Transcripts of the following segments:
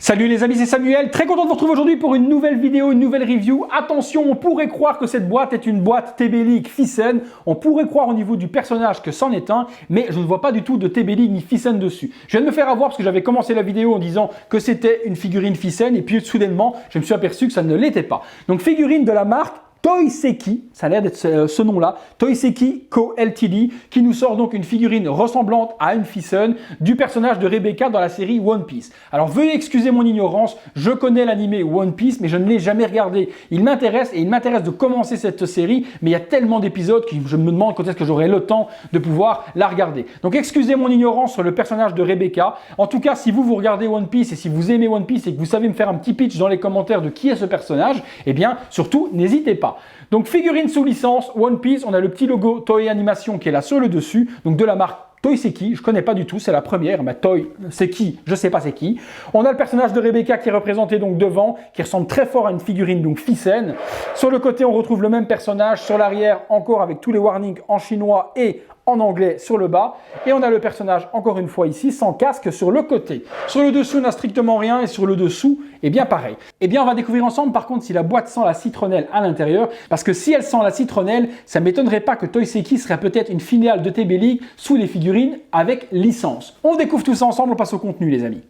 Salut les amis, c'est Samuel, très content de vous retrouver aujourd'hui pour une nouvelle vidéo, une nouvelle review. Attention, on pourrait croire que cette boîte est une boîte TB League Thyssen, on pourrait croire au niveau du personnage que c'en est un, mais je ne vois pas du tout de TB League ni Thyssen dessus. Je viens de me faire avoir parce que j'avais commencé la vidéo en disant que c'était une figurine Thyssen et puis soudainement, je me suis aperçu que ça ne l'était pas. Donc figurine de la marque Toyseki, ça a l'air d'être ce nom-là, Toyseki Co Ltd, qui nous sort donc une figurine ressemblante à une Thyssen du personnage de Rebecca dans la série One Piece. Alors veuillez excuser mon ignorance, je connais l'animé One Piece, mais je ne l'ai jamais regardé. Il m'intéresse et il m'intéresse de commencer cette série, mais il y a tellement d'épisodes que je me demande quand est-ce que j'aurai le temps de pouvoir la regarder. Donc excusez mon ignorance sur le personnage de Rebecca. En tout cas, si vous regardez One Piece et si vous aimez One Piece et que vous savez me faire un petit pitch dans les commentaires de qui est ce personnage, eh bien surtout n'hésitez pas. Donc figurine sous licence, One Piece, on a le petit logo Toei Animation qui est là sur le dessus, donc de la marque Toyseki, je ne connais pas du tout, c'est la première, mais Toyseki, je ne sais pas c'est qui. On a le personnage de Rebecca qui est représenté donc devant, qui ressemble très fort à une figurine donc Thyssen. Sur le côté, on retrouve le même personnage, sur l'arrière encore avec tous les warnings en chinois et en anglais sur le bas, et on a le personnage encore une fois ici sans casque sur le côté. Sur le dessous on n'a strictement rien et sur le dessous eh bien pareil. Eh bien on va découvrir ensemble par contre si la boîte sent la citronnelle à l'intérieur, parce que si elle sent la citronnelle, ça ne m'étonnerait pas que Toyseki serait peut-être une filiale de TB League sous les figurines avec licence. On découvre tout ça ensemble, on passe au contenu les amis.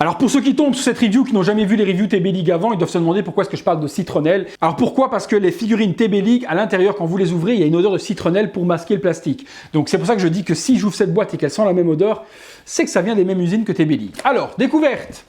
Alors pour ceux qui tombent sur cette review, qui n'ont jamais vu les reviews TB League avant, ils doivent se demander pourquoi est-ce que je parle de citronnelle. Alors pourquoi? Parce que les figurines TB League, à l'intérieur, quand vous les ouvrez, il y a une odeur de citronnelle pour masquer le plastique. Donc c'est pour ça que je dis que si j'ouvre cette boîte et qu'elle sent la même odeur, c'est que ça vient des mêmes usines que TB League. Alors, découverte.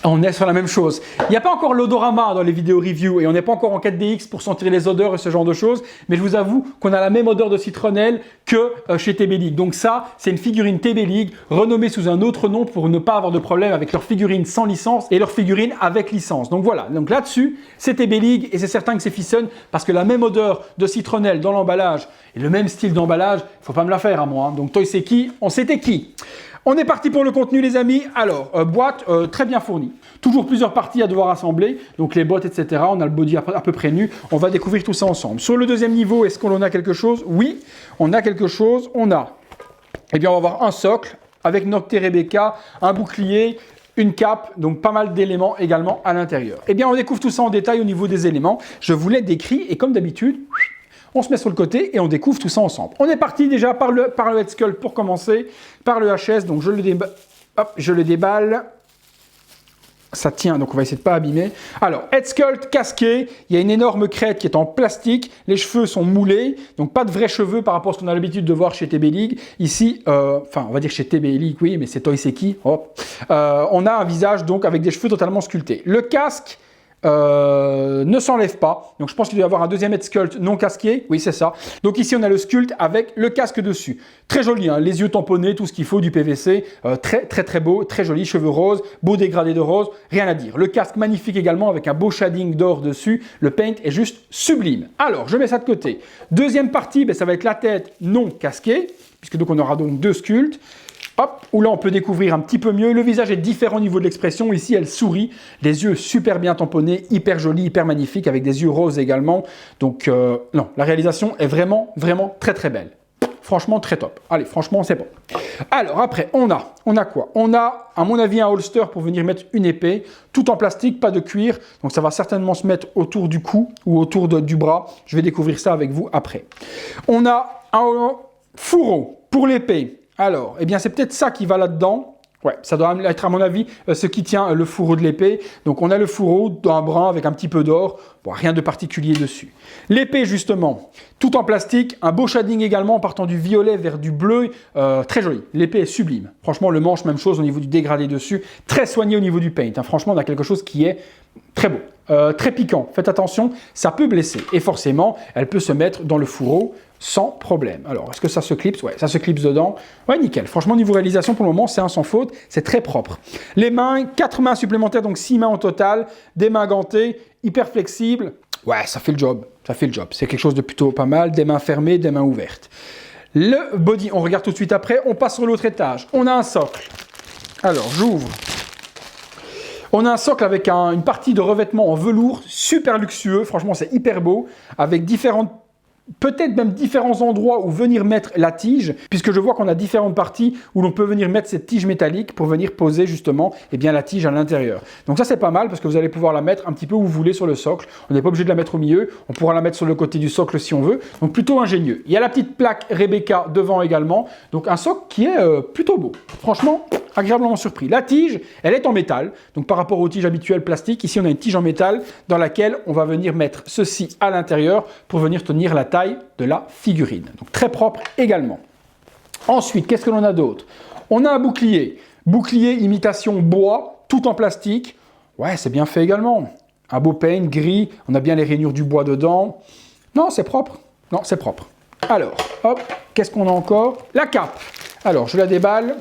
On est sur la même chose. Il n'y a pas encore l'odorama dans les vidéos review et on n'est pas encore en 4DX pour sentir les odeurs et ce genre de choses, mais je vous avoue qu'on a la même odeur de citronnelle que chez TB League. Donc ça, c'est une figurine TB League renommée sous un autre nom pour ne pas avoir de problème avec leurs figurines sans licence et leurs figurines avec licence. Donc voilà, donc là-dessus, c'est TB League et c'est certain que c'est Thyssen parce que la même odeur de citronnelle dans l'emballage et le même style d'emballage, il ne faut pas me la faire à moi. Hein. Donc Toyseki, on c'était qui? On est parti pour le contenu les amis. Alors, boîte très bien fournie. Toujours plusieurs parties à devoir assembler, donc les bottes, etc. On a le body à peu près nu. On va découvrir tout ça ensemble. Sur le deuxième niveau, est-ce qu'on a quelque chose? Oui, on a quelque chose. On a, eh bien, on va avoir un socle avec Nocte Rebecca, un bouclier, une cape, donc pas mal d'éléments également à l'intérieur. Eh bien, on découvre tout ça en détail au niveau des éléments. Je vous l'ai décrit et comme d'habitude, on se met sur le côté et on découvre tout ça ensemble. On est parti déjà par le head sculpt pour commencer, par le HS, donc je le déballe. Ça tient, donc on va essayer de ne pas abîmer. Alors, head sculpt casqué, il y a une énorme crête qui est en plastique, les cheveux sont moulés, donc pas de vrais cheveux par rapport à ce qu'on a l'habitude de voir chez TB League. Ici, enfin on va dire chez TB League, oui, mais c'est Toyseki. On a un visage donc avec des cheveux totalement sculptés. Le casque ne s'enlève pas, donc je pense qu'il doit y avoir un deuxième head sculpt non casqué, oui c'est ça. Donc ici on a le sculpt avec le casque dessus, très joli, hein, les yeux tamponnés, tout ce qu'il faut, du PVC, très beau, très joli, cheveux roses, beau dégradé de rose, rien à dire. Le casque magnifique également avec un beau shading d'or dessus, le paint est juste sublime. Alors je mets ça de côté. Deuxième partie, ben, ça va être la tête non casquée, puisque donc on aura donc deux sculpts. Hop, où là on peut découvrir un petit peu mieux. Le visage est différent au niveau de l'expression. Ici elle sourit, les yeux super bien tamponnés, hyper jolis, hyper magnifiques, avec des yeux roses également. Donc non, la réalisation est vraiment très belle. Franchement très top. Allez, franchement c'est bon. Alors après on a quoi? On a à mon avis un holster pour venir mettre une épée, tout en plastique, pas de cuir. Donc ça va certainement se mettre autour du cou ou autour du bras. Je vais découvrir ça avec vous après. On a un fourreau pour l'épée. Alors, eh bien, c'est peut-être ça qui va là-dedans. Ouais, ça doit être à mon avis ce qui tient le fourreau de l'épée. Donc, on a le fourreau d'un brun avec un petit peu d'or. Bon, rien de particulier dessus. L'épée, justement, tout en plastique. Un beau shading également, en partant du violet vers du bleu. Très joli. L'épée est sublime. Franchement, le manche, même chose au niveau du dégradé dessus. Très soigné au niveau du paint. Hein. Franchement, on a quelque chose qui est très beau. Très piquant. Faites attention, ça peut blesser. Et forcément, elle peut se mettre dans le fourreau sans problème. Alors, est-ce que ça se clipse? Ouais, ça se clipse dedans. Ouais, nickel. Franchement, niveau réalisation, pour le moment, c'est un sans faute. C'est très propre. Les mains, 4 mains supplémentaires, donc 6 mains au total. Des mains gantées, hyper flexibles. Ouais, ça fait le job. Ça fait le job. C'est quelque chose de plutôt pas mal. Des mains fermées, des mains ouvertes. Le body, on regarde tout de suite après. On passe sur l'autre étage. On a un socle. Alors, j'ouvre. On a un socle avec une partie de revêtement en velours, super luxueux. Franchement, c'est hyper beau. Avec différentes peut-être même différents endroits où venir mettre la tige, puisque je vois qu'on a différentes parties où l'on peut venir mettre cette tige métallique pour venir poser justement la tige à l'intérieur. Donc ça c'est pas mal parce que vous allez pouvoir la mettre un petit peu où vous voulez sur le socle. On n'est pas obligé de la mettre au milieu, on pourra la mettre sur le côté du socle si on veut. Donc plutôt ingénieux. Il y a la petite plaque Rebecca devant également, donc un socle qui est plutôt beau. Franchement, agréablement surpris. La tige, elle est en métal, donc par rapport aux tiges habituelles plastiques, ici on a une tige en métal dans laquelle on va venir mettre ceci à l'intérieur pour venir tenir la taille de la figurine. Donc très propre également. Ensuite, qu'est-ce que l'on a d'autre? On a un bouclier. Bouclier imitation bois, tout en plastique. Ouais, c'est bien fait également. Un beau paint gris, on a bien les rainures du bois dedans. Non, c'est propre. Non, c'est propre. Alors, hop, qu'est-ce qu'on a encore? La cape. Alors, je la déballe.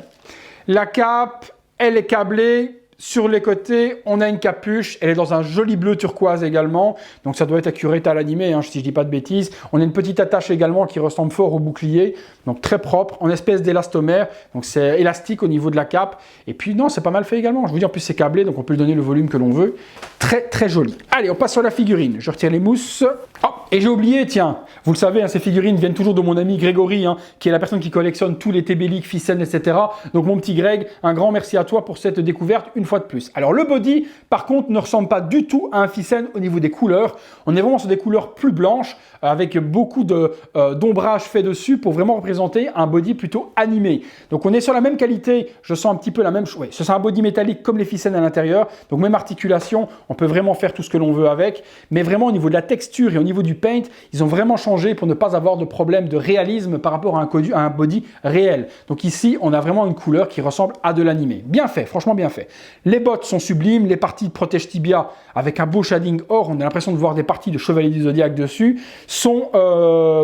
La cape, elle est câblée. Sur les côtés, on a une capuche. Elle est dans un joli bleu turquoise également. Donc, ça doit être accurate à l'animé, hein, si je ne dis pas de bêtises. On a une petite attache également qui ressemble fort au bouclier. Donc, très propre, en espèce d'élastomère. Donc, c'est élastique au niveau de la cape. Et puis, non, c'est pas mal fait également. Je vous dis, en plus, c'est câblé. Donc, on peut lui donner le volume que l'on veut. Très, très joli. Allez, on passe sur la figurine. Je retire les mousses. Oh, et j'ai oublié, tiens. Vous le savez, hein, ces figurines viennent toujours de mon ami Grégory, hein, qui est la personne qui collectionne tous les Tébéliques, ficelles, etc. Donc, mon petit Greg, un grand merci à toi pour cette découverte, une fois de plus. Alors, le body, par contre, ne ressemble pas du tout à un ficelle au niveau des couleurs. On est vraiment sur des couleurs plus blanches, avec beaucoup d'ombrage fait dessus pour vraiment représenter un body plutôt animé. Donc, on est sur la même qualité. Je sens un petit peu la même chose. Oui, ce sera un body métallique comme les ficelles à l'intérieur. Donc, même articulation, on peut vraiment faire tout ce que l'on veut avec. Mais vraiment, au niveau de la texture et au niveau du paint, ils ont vraiment changé pour ne pas avoir de problème de réalisme par rapport à un body réel. Donc ici, on a vraiment une couleur qui ressemble à de l'animé. Bien fait, franchement bien fait. Les bottes sont sublimes, les parties de protège tibia avec un beau shading or, on a l'impression de voir des parties de Chevalier du Zodiaque dessus. Son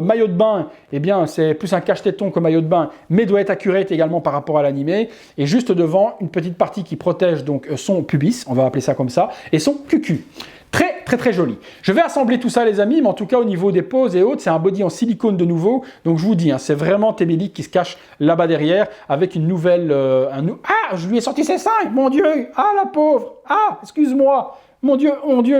maillot de bain, eh bien c'est plus un cache-téton que maillot de bain, mais doit être accurate également par rapport à l'animé. Et juste devant, une petite partie qui protège donc son pubis, on va appeler ça comme ça, et son cucu. Très, très, très joli. Je vais assembler tout ça, les amis, mais en tout cas, au niveau des poses et autres, c'est un body en silicone de nouveau. Donc, je vous dis, hein, c'est vraiment Tébélique qui se cache là-bas derrière avec une nouvelle... Ah, je lui ai sorti ses seins, mon Dieu. Ah, la pauvre. Ah, excuse-moi. Mon Dieu,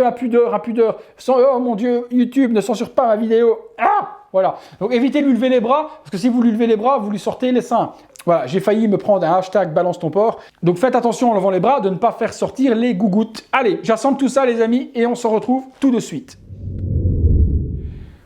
à pudeur, à pudeur. Oh, mon Dieu, YouTube, ne censure pas ma vidéo. Ah, voilà. Donc, évitez de lui lever les bras, parce que si vous lui levez les bras, vous lui sortez les seins. Voilà, j'ai failli me prendre un hashtag balance ton porc. Donc faites attention en levant les bras de ne pas faire sortir les gougouttes. Allez, j'assemble tout ça les amis et on se retrouve tout de suite.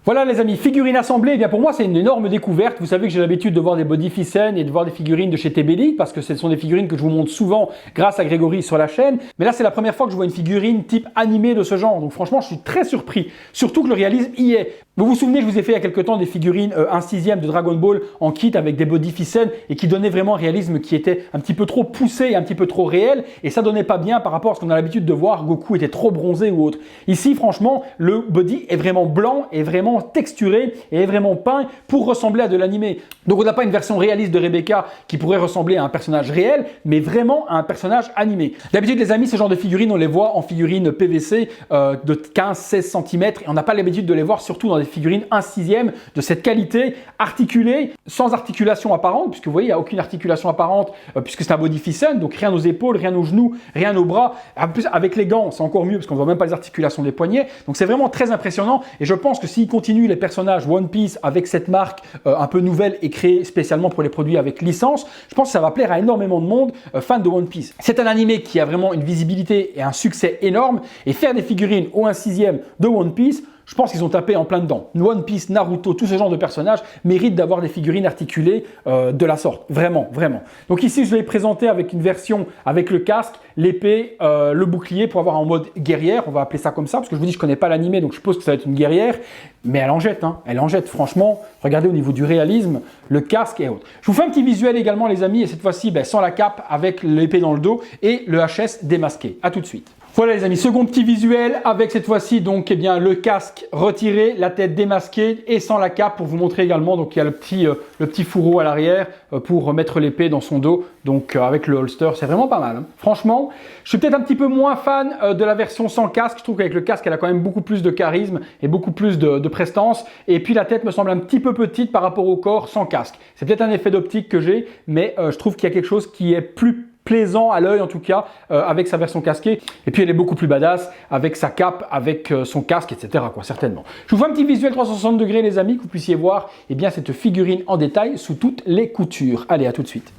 Voilà les amis, figurines assemblées, eh bien pour moi c'est une énorme découverte. Vous savez que j'ai l'habitude de voir des body ficelles et de voir des figurines de chez Tébélique parce que ce sont des figurines que je vous montre souvent grâce à Grégory sur la chaîne. Mais là c'est la première fois que je vois une figurine type animée de ce genre. Donc franchement je suis très surpris, surtout que le réalisme y est. Vous vous souvenez, je vous ai fait il y a quelques temps des figurines 1/6 de Dragon Ball en kit avec des body ficelles et qui donnaient vraiment un réalisme qui était un petit peu trop poussé et un petit peu trop réel et ça donnait pas bien par rapport à ce qu'on a l'habitude de voir, Goku était trop bronzé ou autre. Ici franchement le body est vraiment blanc et vraiment texturé et est vraiment peint pour ressembler à de l'animé. Donc on n'a pas une version réaliste de Rebecca qui pourrait ressembler à un personnage réel, mais vraiment à un personnage animé. D'habitude les amis, ce genre de figurines, on les voit en figurines PVC de 15-16 cm et on n'a pas l'habitude de les voir surtout dans des figurines 1/6 de cette qualité, articulée, sans articulation apparente, puisque vous voyez, il n'y a aucune articulation apparente, puisque c'est un body ficelle, donc rien aux épaules, rien aux genoux, rien aux bras. En plus, avec les gants, c'est encore mieux, parce qu'on ne voit même pas les articulations des poignets. Donc c'est vraiment très impressionnant, et je pense que s'ils continuent les personnages One Piece avec cette marque un peu nouvelle et créée spécialement pour les produits avec licence, je pense que ça va plaire à énormément de monde fans de One Piece. C'est un animé qui a vraiment une visibilité et un succès énorme, et faire des figurines au 1/6 de One Piece, je pense qu'ils ont tapé en plein dedans. One Piece, Naruto, tout ce genre de personnages méritent d'avoir des figurines articulées de la sorte. Vraiment, vraiment. Donc ici, je l'ai présenté avec une version avec le casque, l'épée, le bouclier pour avoir en mode guerrière. On va appeler ça comme ça parce que je vous dis, je ne connais pas l'animé, donc je suppose que ça va être une guerrière. Mais elle en jette, hein. Elle en jette. Franchement, regardez au niveau du réalisme, le casque et autres. Je vous fais un petit visuel également, les amis, et cette fois-ci, sans la cape, avec l'épée dans le dos et le HS démasqué. À tout de suite. Voilà les amis, second petit visuel avec cette fois-ci donc le casque retiré, la tête démasquée et sans la cape pour vous montrer également. Donc il y a le petit fourreau à l'arrière pour remettre l'épée dans son dos. Donc avec le holster, c'est vraiment pas mal. Hein. Franchement, je suis peut-être un petit peu moins fan de la version sans casque. Je trouve qu'avec le casque, elle a quand même beaucoup plus de charisme et beaucoup plus de prestance. Et puis la tête me semble un petit peu petite par rapport au corps sans casque. C'est peut-être un effet d'optique que j'ai, mais je trouve qu'il y a quelque chose qui est plus plaisant à l'œil en tout cas avec sa version casquée. Et puis elle est beaucoup plus badass avec sa cape, avec son casque, etc. quoi, certainement. Je vous fais un petit visuel 360 degrés les amis, que vous puissiez voir eh bien, cette figurine en détail sous toutes les coutures. Allez, à tout de suite.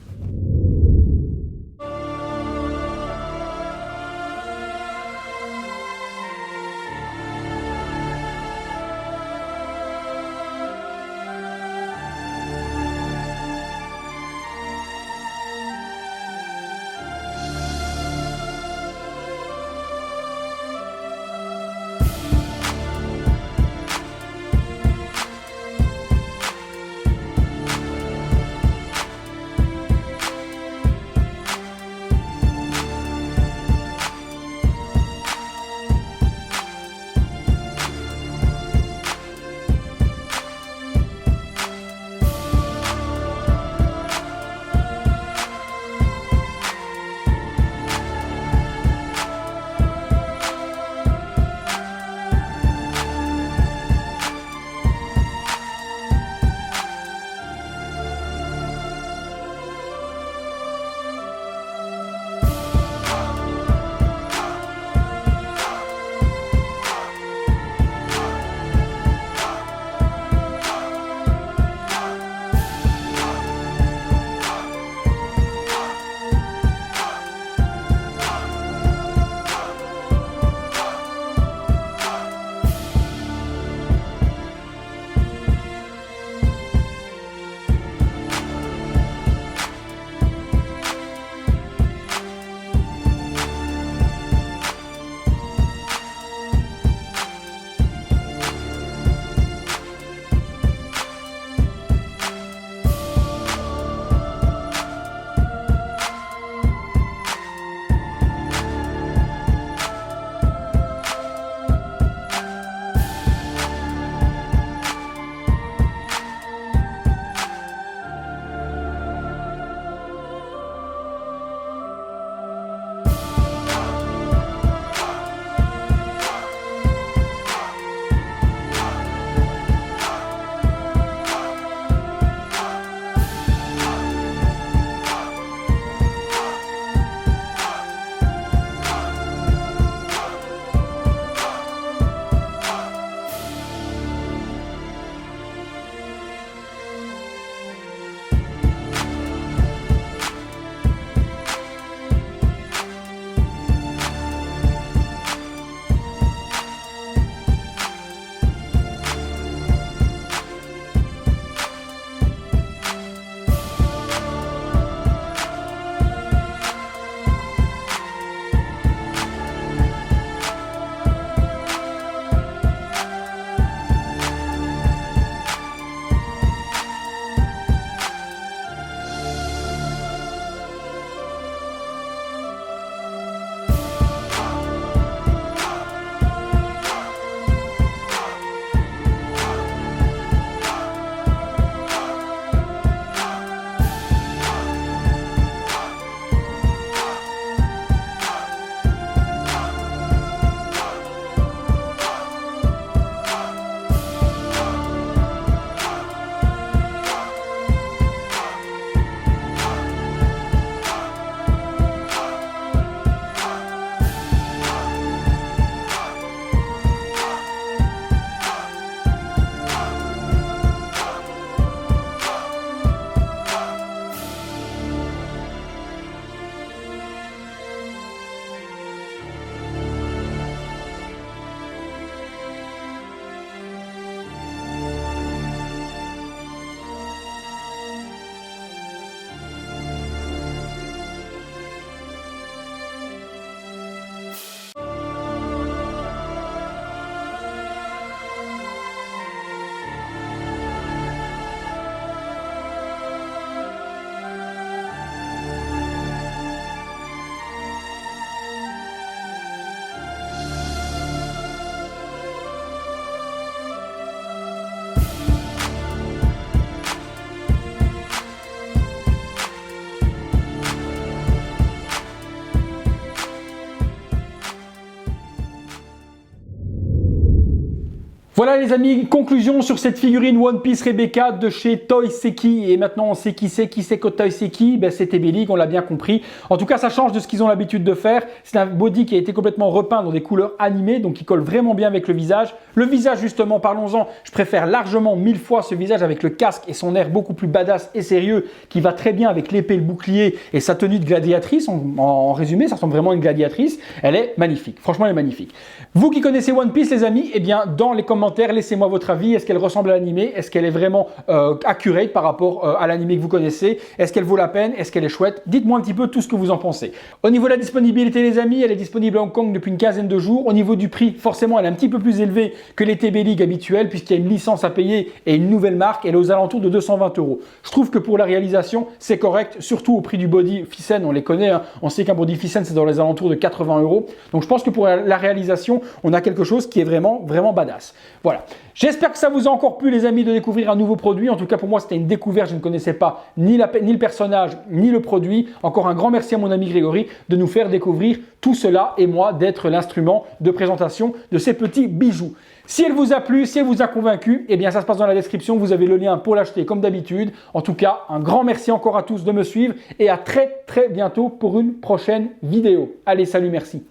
Voilà les amis, conclusion sur cette figurine One Piece Rebecca de chez Toy Seki. Et maintenant on sait qui c'est que Toy Seki, ben, c'est TB League, on l'a bien compris. En tout cas ça change de ce qu'ils ont l'habitude de faire. C'est un body qui a été complètement repeint dans des couleurs animées, donc qui colle vraiment bien avec le visage. Le visage justement, parlons-en, je préfère largement 1000 fois ce visage avec le casque et son air beaucoup plus badass et sérieux, qui va très bien avec l'épée, le bouclier et sa tenue de gladiatrice. En résumé, ça ressemble vraiment à une gladiatrice. Elle est magnifique, franchement elle est magnifique. Vous qui connaissez One Piece les amis, eh bien dans les commentaires, laissez-moi votre avis. Est-ce qu'elle ressemble à l'animé? Est-ce qu'elle est vraiment accurate par rapport à l'animé que vous connaissez? Est-ce qu'elle vaut la peine? Est-ce qu'elle est chouette? Dites-moi un petit peu tout ce que vous en pensez. Au niveau de la disponibilité les amis, elle est disponible à Hong Kong depuis une quinzaine de jours. Au niveau du prix, forcément, elle est un petit peu plus élevée que les TB League habituels puisqu'il y a une licence à payer et une nouvelle marque. Elle est aux alentours de 220 €. Je trouve que pour la réalisation, c'est correct, surtout au prix du body Fissen, on les connaît. Hein. On sait qu'un body Fissen, c'est dans les alentours de 80 €. Donc je pense que pour la réalisation, on a quelque chose qui est vraiment badass. Voilà. J'espère que ça vous a encore plu les amis de découvrir un nouveau produit. En tout cas pour moi c'était une découverte, je ne connaissais pas ni le personnage ni le produit. Encore un grand merci à mon ami Grégory de nous faire découvrir tout cela et moi d'être l'instrument de présentation de ces petits bijoux. Si elle vous a plu, si elle vous a convaincu, eh bien ça se passe dans la description, vous avez le lien pour l'acheter comme d'habitude. En tout cas, un grand merci encore à tous de me suivre et à très bientôt pour une prochaine vidéo. Allez, salut, merci.